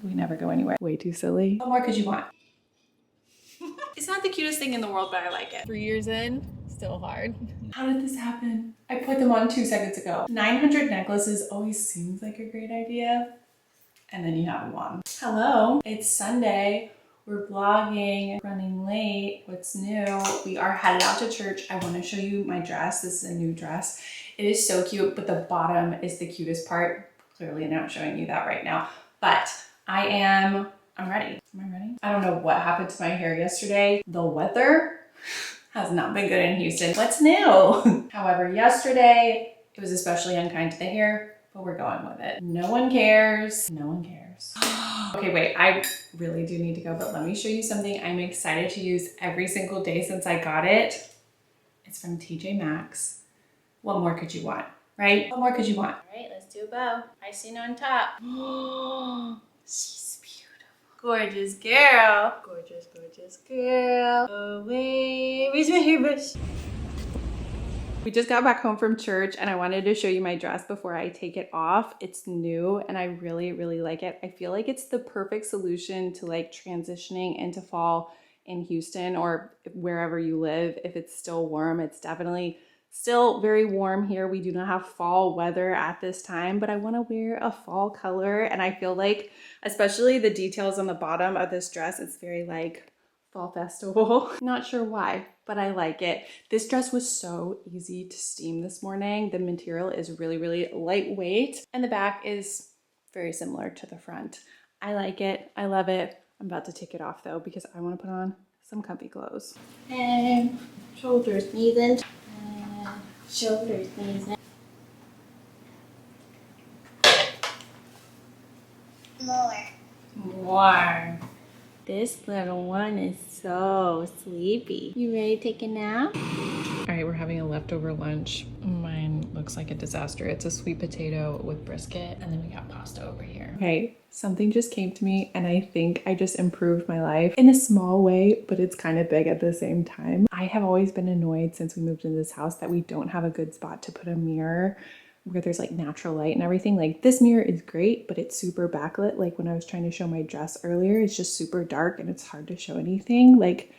We never go anywhere. Way too silly. What more could you want? It's not the cutest thing in the world, but I like it. 3 years in, still hard. How did this happen? I put them on 2 seconds ago. 900 necklaces always seems like a great idea. And then you have one. Hello, it's Sunday. We're vlogging, running late. What's new? We are headed out to church. I want to show you my dress. This is a new dress. It is so cute, but the bottom is the cutest part. Clearly not showing you that right now, but I'm ready. Am I ready? I don't know what happened to my hair yesterday. The weather has not been good in Houston. What's new? However, yesterday it was especially unkind to the hair, but we're going with it. No one cares. No one cares. Okay, wait, I really do need to go, but let me show you something I'm excited to use every single day since I got it. It's from TJ Maxx. What more could you want, right? What more could you want? All right, let's do a bow. Icing on top. Oh, she's beautiful. Gorgeous girl. Gorgeous, gorgeous girl. Oh, wait, where's my hairbrush? We just got back home from church and I wanted to show you my dress before I take it off. It's new and I really, really like it. I feel like it's the perfect solution to like transitioning into fall in Houston or wherever you live. If it's still warm, it's definitely still very warm here. We do not have fall weather at this time, but I want to wear a fall color. And I feel like, especially the details on the bottom of this dress, it's very like fall festival. Not sure why, but I like it. This dress was so easy to steam this morning. The material is really, really lightweight and the back is very similar to the front. I like it. I love it. I'm about to take it off though because I want to put on some comfy clothes. And shoulders, knees in. Shoulders, knees in. More. This little one is so sleepy. You ready to take a nap? All right, we're having a leftover lunch. Mine looks like a disaster. It's a sweet potato with brisket, and then we got pasta over here. Okay, something just came to me, and I think I just improved my life in a small way, but it's kind of big at the same time. I have always been annoyed since we moved into this house that we don't have a good spot to put a mirror where there's like natural light and everything. Like this mirror is great, but it's super backlit. Like when I was trying to show my dress earlier, it's just super dark and it's hard to show anything. Like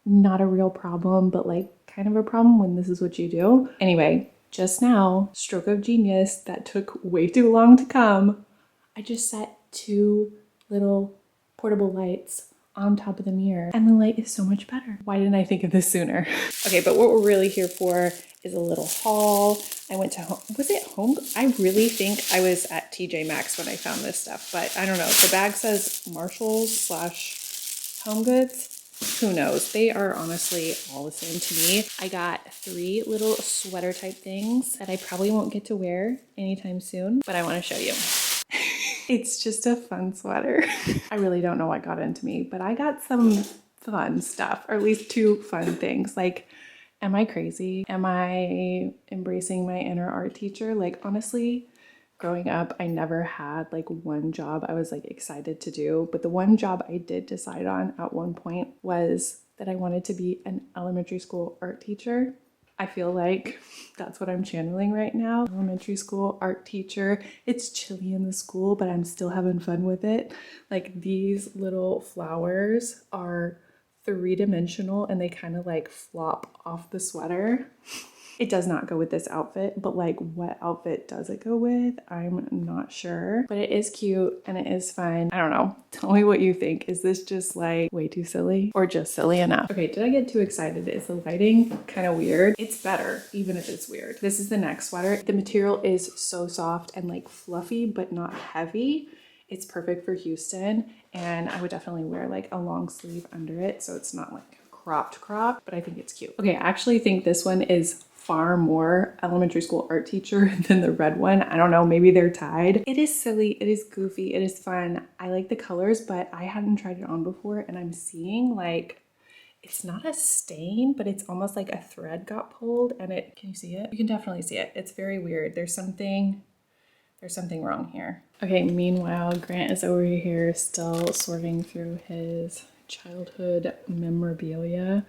not a real problem, but like kind of a problem when this is what you do. Anyway, just now, stroke of genius that took way too long to come. I just set 2 little portable lights on top of the mirror and the light is so much better. Why didn't I think of this sooner? Okay, but what we're really here for is a little haul. I went to home, was it home? I really think I was at TJ Maxx when I found this stuff, but I don't know. The bag says Marshalls / Home Goods. Who knows? They are honestly all the same to me. I got 3 little sweater type things that I probably won't get to wear anytime soon, but I want to show you. It's just a fun sweater. I really don't know what got into me, but I got some fun stuff, or at least 2 fun things. Like, am I crazy? Am I embracing my inner art teacher? Like, honestly, growing up, I never had like one job I was like excited to do, but the one job I did decide on at one point was that I wanted to be an elementary school art teacher. I feel like that's what I'm channeling right now. Elementary school art teacher. It's chilly in the school, but I'm still having fun with it. Like these little flowers are 3-dimensional and they kind of like flop off the sweater. It does not go with this outfit, but like what outfit does it go with? I'm not sure, but it is cute and it is fun. I don't know. Tell me what you think. Is this just like way too silly or just silly enough? Okay, did I get too excited? Is the lighting kind of weird? It's better, even if it's weird. This is the neck sweater. The material is so soft and like fluffy, but not heavy. It's perfect for Houston, and I would definitely wear like a long sleeve under it so it's not like cropped, but I think it's cute. Okay, I actually think this one is far more elementary school art teacher than the red one. I don't know, maybe they're tied. It is silly, it is goofy, it is fun. I like the colors, but I hadn't tried it on before and I'm seeing like, it's not a stain, but it's almost like a thread got pulled and it, can you see it? You can definitely see it. It's very weird. There's something wrong here. Okay, meanwhile, Grant is over here still sorting through his childhood memorabilia.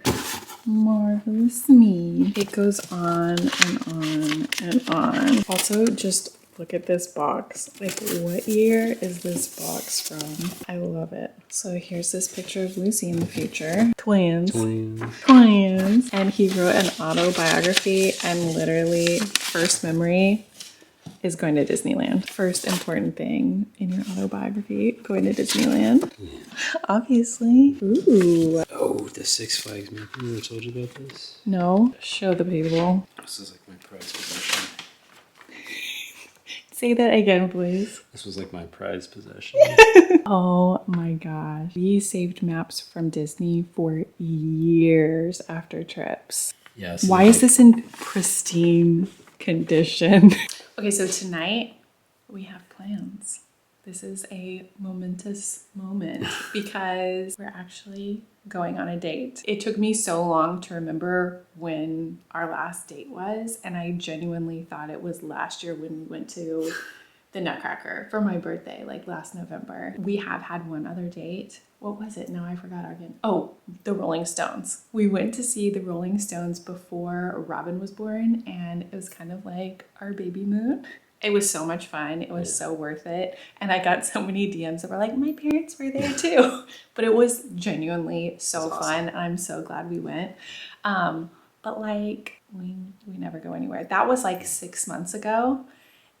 Marvelous me. It goes on and on and on. Also, just Look at this box. Like, what year is this box from? I love it. So here's this picture of Lucy in the future. Twins. Twins. And he wrote an autobiography, and literally first memory is going to Disneyland. First important thing in your autobiography, going to Disneyland. Yeah. Obviously. Ooh. Oh, the Six Flags man. I never told you about this. No. Show the people. This is like my prized possession. Say that again, please. This was like my prized possession. Oh my gosh. We saved maps from Disney for years after trips. Yes. Why is this in pristine condition? Okay, so tonight we have plans. This is a momentous moment because we're actually going on a date. It took me so long to remember when our last date was, and I genuinely thought it was last year when we went to the Nutcracker for my birthday, like last November. We have had one other date. What was it? No, I forgot again. Oh, the Rolling Stones. We went to see the Rolling Stones before Robin was born, and it was kind of like our baby moon. It was so much fun. It was so worth it. And I got so many DMs that were like, my parents were there too. But it was genuinely so fun. And I'm so glad we went. But like, we never go anywhere. That was like 6 months ago.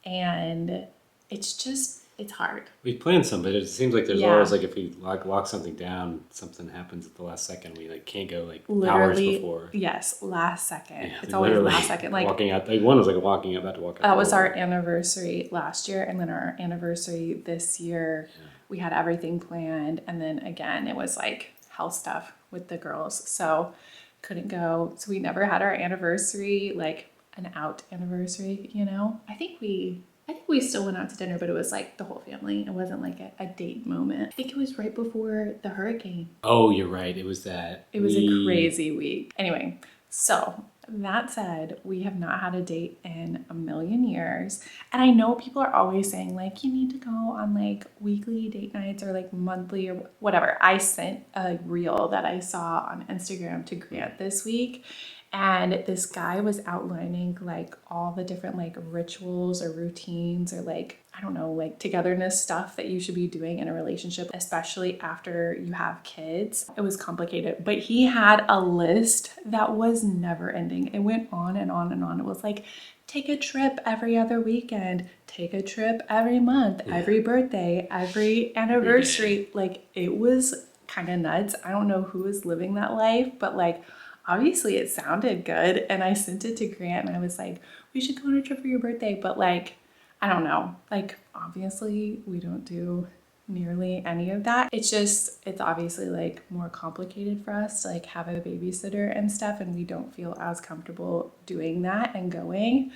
And it's hard. We planned some, but it seems like there's always like if we lock something down, something happens at the last second. We like can't go like Literally, hours before. Yes, last second. Yeah, it's always last second. Like walking out. Like one was like walking about to walk out. That was our anniversary last year, and then our anniversary this year. Yeah. We had everything planned, and then again it was like health stuff with the girls, so couldn't go. So we never had our anniversary, like an out anniversary. You know, I think we still went out to dinner, but it was like the whole family. It wasn't like a date moment. I think it was right before the hurricane. Oh, you're right. It was that. It was a crazy week. Anyway, so that said, we have not had a date in a million years. And I know people are always saying like, you need to go on like weekly date nights or like monthly or whatever. I sent a reel that I saw on Instagram to Grant this week. And this guy was outlining like all the different like rituals or routines or like, I don't know, like togetherness stuff that you should be doing in a relationship, especially after you have kids. It was complicated, but he had a list that was never ending. It went on and on and on. It was like, take a trip every other weekend, take a trip every month, every birthday, every anniversary. Like it was kind of nuts. I don't know who is living that life, but like, obviously it sounded good. And I sent it to Grant and I was like, we should go on a trip for your birthday. But like, I don't know, like obviously we don't do nearly any of that. It's obviously like more complicated for us to like have a babysitter and stuff. And we don't feel as comfortable doing that and going.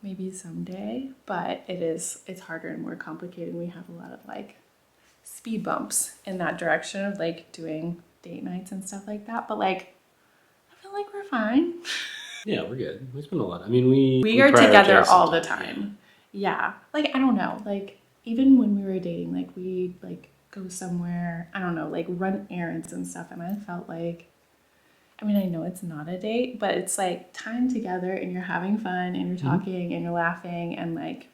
Maybe someday, but it's harder and more complicated. We have a lot of like speed bumps in that direction of like doing date nights and stuff like that, but like I feel like we're fine. Yeah, we're good. We spend a lot. I mean, we are together all the time. Yeah. Like I don't know, like even when we were dating, like we like go somewhere, I don't know, like run errands and stuff, and I felt like, I mean, I know it's not a date, but it's like time together and you're having fun and you're talking and you're laughing, and like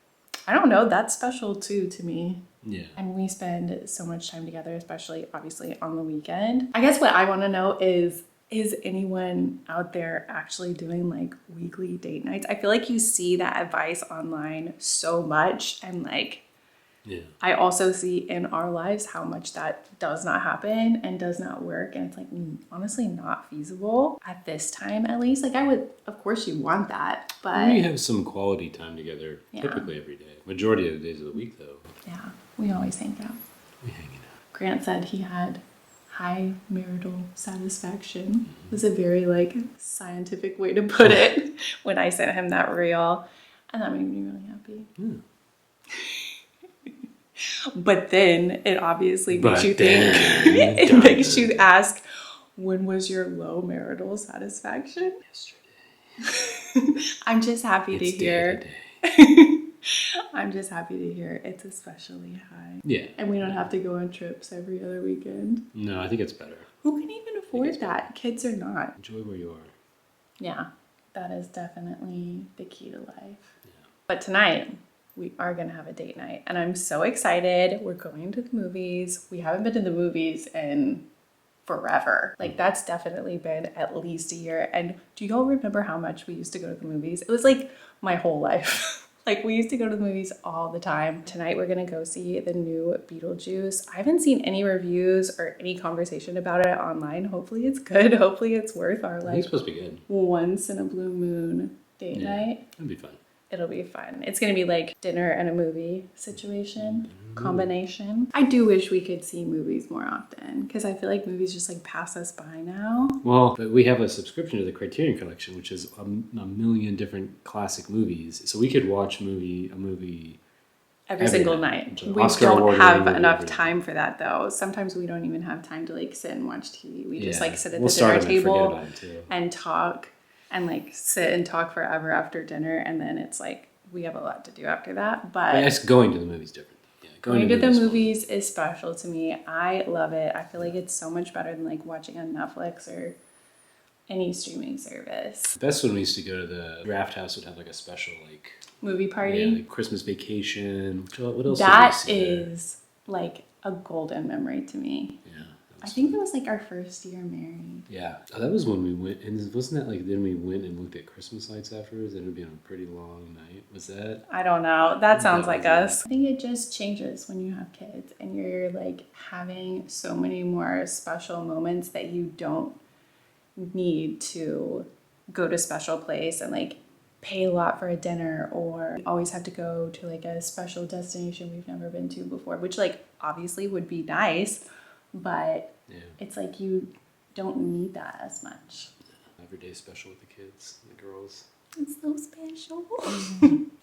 I don't know, that's special too to me. Yeah. And we spend so much time together, especially obviously on the weekend. I guess what I want to know is anyone out there actually doing like weekly date nights? I feel like you see that advice online so much, and like I also see in our lives how much that does not happen and does not work, and it's like honestly not feasible at this time, at least. Like I would, of course you want that, but we have some quality time together typically every day. Majority of the days of the week though. Yeah, we always hang out. Grant said he had high marital satisfaction. It was a very like scientific way to put it when I sent him that reel, and that made me really happy. But then it obviously makes you think, it makes you ask, when was your low marital satisfaction? Yesterday. I'm just happy to hear. I'm just happy to hear it's especially high. Yeah. And we don't have to go on trips every other weekend. No, I think it's better. Who can even afford that? Kids or not. Enjoy where you are. Yeah, that is definitely the key to life. Yeah. But tonight, we are gonna have a date night and I'm so excited. We're going to the movies. We haven't been to the movies in forever. Like that's definitely been at least a year. And do y'all remember how much we used to go to the movies? It was like my whole life. Like we used to go to the movies all the time. Tonight we're gonna go see the new Beetlejuice. I haven't seen any reviews or any conversation about it online. Hopefully it's good. Hopefully it's worth our like It's supposed to be good. once in a blue moon date night. It'll be fun. It'll be fun. It's gonna be like dinner and a movie situation combination. I do wish we could see movies more often because I feel like movies just like pass us by now. Well, but we have a subscription to the Criterion Collection, which is a million different classic movies. So we could watch a movie every single night. We don't have enough time for that though. Sometimes we don't even have time to like sit and watch TV. We just like sit at the dinner table and talk and like sit and talk forever after dinner, and then it's like we have a lot to do after that. But I guess going to the movies different. Yeah, going to the movies is special to me. I love it. I feel like it's so much better than like watching on Netflix or any streaming service. The best one we used to go to the Draft House would have like a special like movie party. Yeah, like Christmas Vacation. What else? That is like a golden memory to me. Yeah. I think it was like our first year married. Yeah. Oh, that was when we went, and wasn't that like then we went and looked at Christmas lights afterwards? It would be on a pretty long night. Was that? I don't know. That sounds like us. I think it just changes when you have kids and you're like having so many more special moments that you don't need to go to special place and like pay a lot for a dinner or always have to go to like a special destination we've never been to before, which like obviously would be nice, but it's like you don't need that as much. Yeah. Every day special with the kids, the girls. It's so special.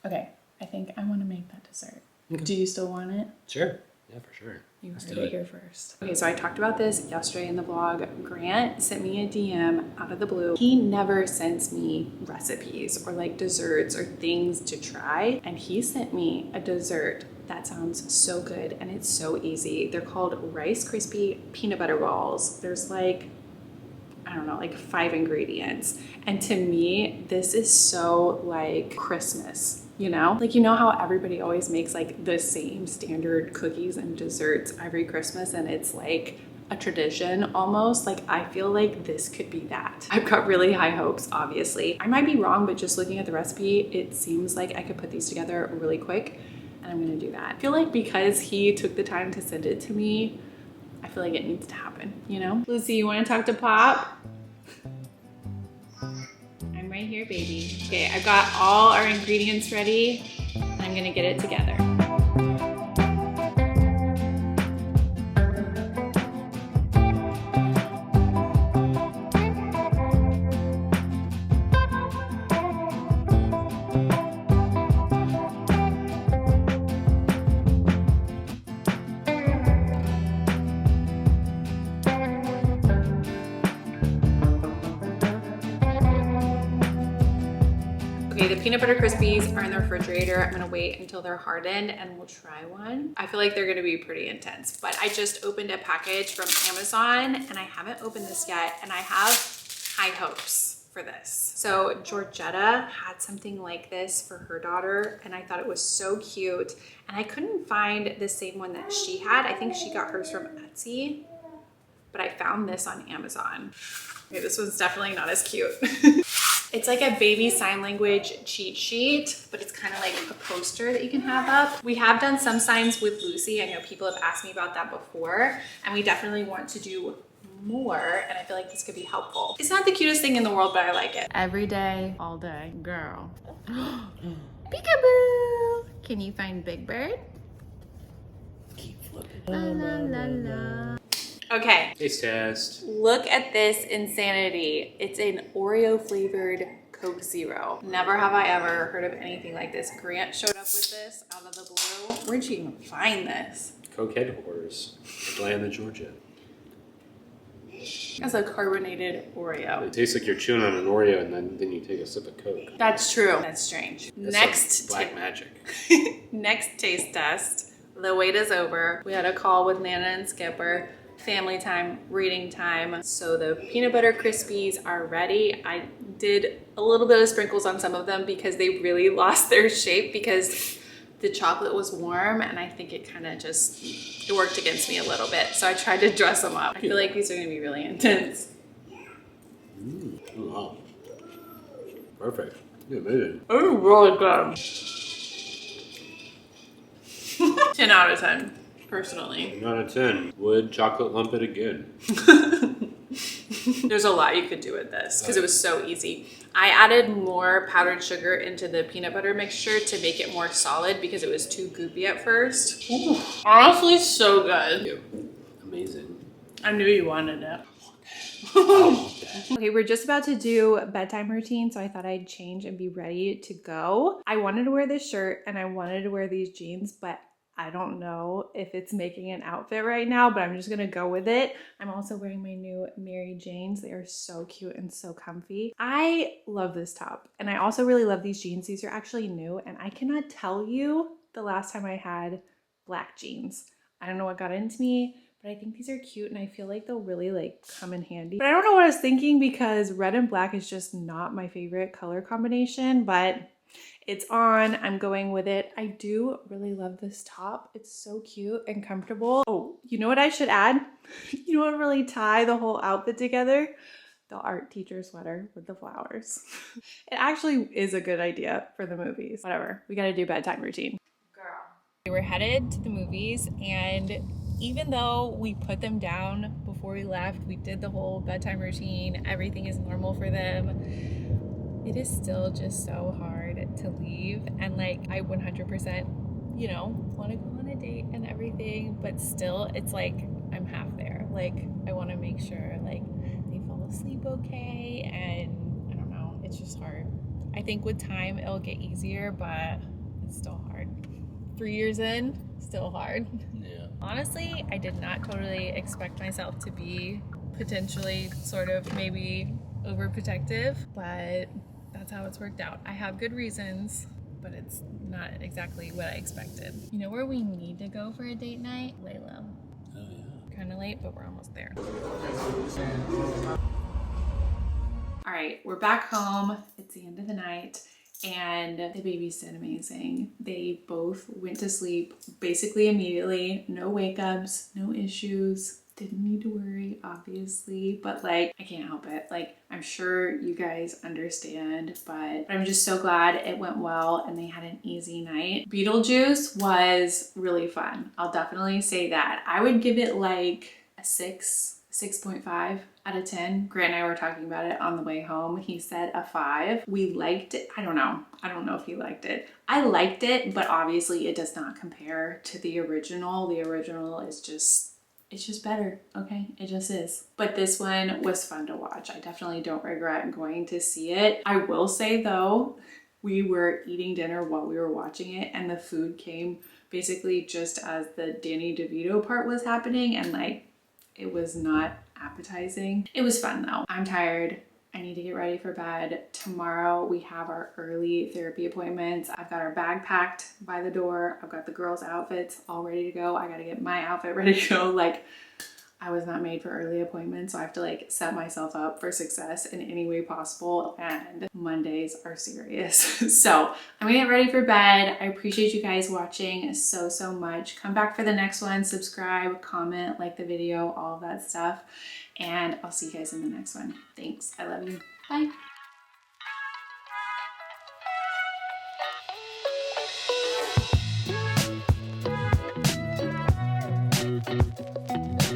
Okay, I think I want to make that dessert. Okay. Do you still want it? Sure. Yeah, for sure. You heard it here first. Okay, so I talked about this yesterday in the vlog. Grant sent me a DM out of the blue. He never sends me recipes or like desserts or things to try. And he sent me a dessert that sounds so good and it's so easy. They're called Rice Krispie peanut butter balls. There's like, I don't know, like 5 ingredients. And to me, this is so like Christmas. You know, like, you know how everybody always makes like the same standard cookies and desserts every Christmas and it's like a tradition almost. Like, I feel like this could be that. I've got really high hopes, obviously. I might be wrong, but just looking at the recipe, it seems like I could put these together really quick and I'm gonna do that. I feel like because he took the time to send it to me, I feel like it needs to happen, you know? Lucy, you wanna talk to Pop? Right here, baby. Okay, I've got all our ingredients ready. I'm gonna get it together. Okay, the peanut butter Krispies are in the refrigerator. I'm gonna wait until they're hardened and we'll try one. I feel like they're gonna be pretty intense, but I just opened a package from Amazon and I haven't opened this yet and I have high hopes for this. So Georgetta had something like this for her daughter and I thought it was so cute and I couldn't find the same one that she had. I think she got hers from Etsy, but I found this on Amazon. Okay, this one's definitely not as cute. It's like a baby sign language cheat sheet, but it's kind of like a poster that you can have up. We have done some signs with Lucy. I know people have asked me about that before, and we definitely want to do more, and I feel like this could be helpful. It's not the cutest thing in the world, but I like it. Every day, all day, girl. Peekaboo! Can you find Big Bird? Keep flipping. La la la la. Okay. Taste test. Look at this insanity. It's an Oreo flavored Coke Zero. Never have I ever heard of anything like this. Grant showed up with this out of the blue. Where'd you even find this? Coke headquarters, Atlanta, Georgia. It's a carbonated Oreo. It tastes like you're chewing on an Oreo and then you take a sip of Coke. That's true. That's strange. That's Next, like black magic. Next taste test. The wait is over. We had a call with Nana and Skipper. family time, reading time. So the peanut butter Krispies are ready. I did a little bit of sprinkles on some of them because they really lost their shape because the chocolate was warm, and I think it kind of just, it worked against me a little bit. So I tried to dress them up. I feel like these are gonna be really intense. Wow. Perfect. Yeah, amazing. Oh, really good. 10 out of 10, personally. 10 out of 10. Would chocolate lump it again? There's a lot you could do with this because it was so easy. I added more powdered sugar into the peanut butter mixture to make it more solid because it was too goopy at first. Ooh, honestly, so good. Amazing. I knew you wanted it. Okay, we're just about to do bedtime routine, so I thought I'd change and be ready to go. I wanted to wear this shirt and I wanted to wear these jeans, but I don't know if it's making an outfit right now, but I'm just gonna go with it. I'm also wearing my new Mary Janes. They are so cute and so comfy. I love this top, and I also really love these jeans. These are actually new, and I cannot tell you the last time I had black jeans. I don't know what got into me, but I think these are cute, and I feel like they'll really like come in handy. But I don't know what I was thinking because red and black is just not my favorite color combination, but it's on. I'm going with it. I do really love this top. It's so cute and comfortable. Oh, you know what I should add? You know what really tie the whole outfit together? The art teacher sweater with the flowers. It actually is a good idea for the movies. Whatever, we gotta do bedtime routine. Girl. We were headed to the movies, and even though we put them down before we left, we did the whole bedtime routine, everything is normal for them, it is still just so hard to leave. And like, I 100%, you know, want to go on a date and everything, but still it's like I'm half there. Like, I want to make sure like they fall asleep okay, and I don't know, it's just hard. I think with time it'll get easier, but it's still hard. 3 years in, still hard. Yeah. Honestly, I did not totally expect myself to be potentially sort of maybe overprotective, but that's how it's worked out. I have good reasons, but it's not exactly what I expected. You know where we need to go for a date night? Layla. Oh, yeah. Kind of late, but we're almost there. All right, we're back home. It's the end of the night, and the babies did amazing. They both went to sleep basically immediately. No wake ups, no issues. Didn't need to worry, obviously, but like, I can't help it. Like, I'm sure you guys understand, but I'm just so glad it went well and they had an easy night. Beetlejuice was really fun. I'll definitely say that. I would give it like a 6.5 out of 10. Grant and I were talking about it on the way home. He said a 5. We liked it. I don't know if he liked it. I liked it, but obviously it does not compare to the original. The original is just, it's just better, okay? It just is. But this one was fun to watch. I definitely don't regret going to see it. I will say though, we were eating dinner while we were watching it, and the food came basically just as the Danny DeVito part was happening, and like, it was not appetizing. It was fun though. I'm tired. I need to get ready for bed. Tomorrow we have our early therapy appointments. I've got our bag packed by the door. I've got the girls' outfits all ready to go. I gotta get my outfit ready to go. Like, I was not made for early appointments, so I have to like set myself up for success in any way possible, and Mondays are serious. So I'm gonna get ready for bed. I appreciate you guys watching so much. Come back for the next one, subscribe, comment, like the video, all of that stuff, and I'll see you guys in the next one. Thanks, I love you, bye.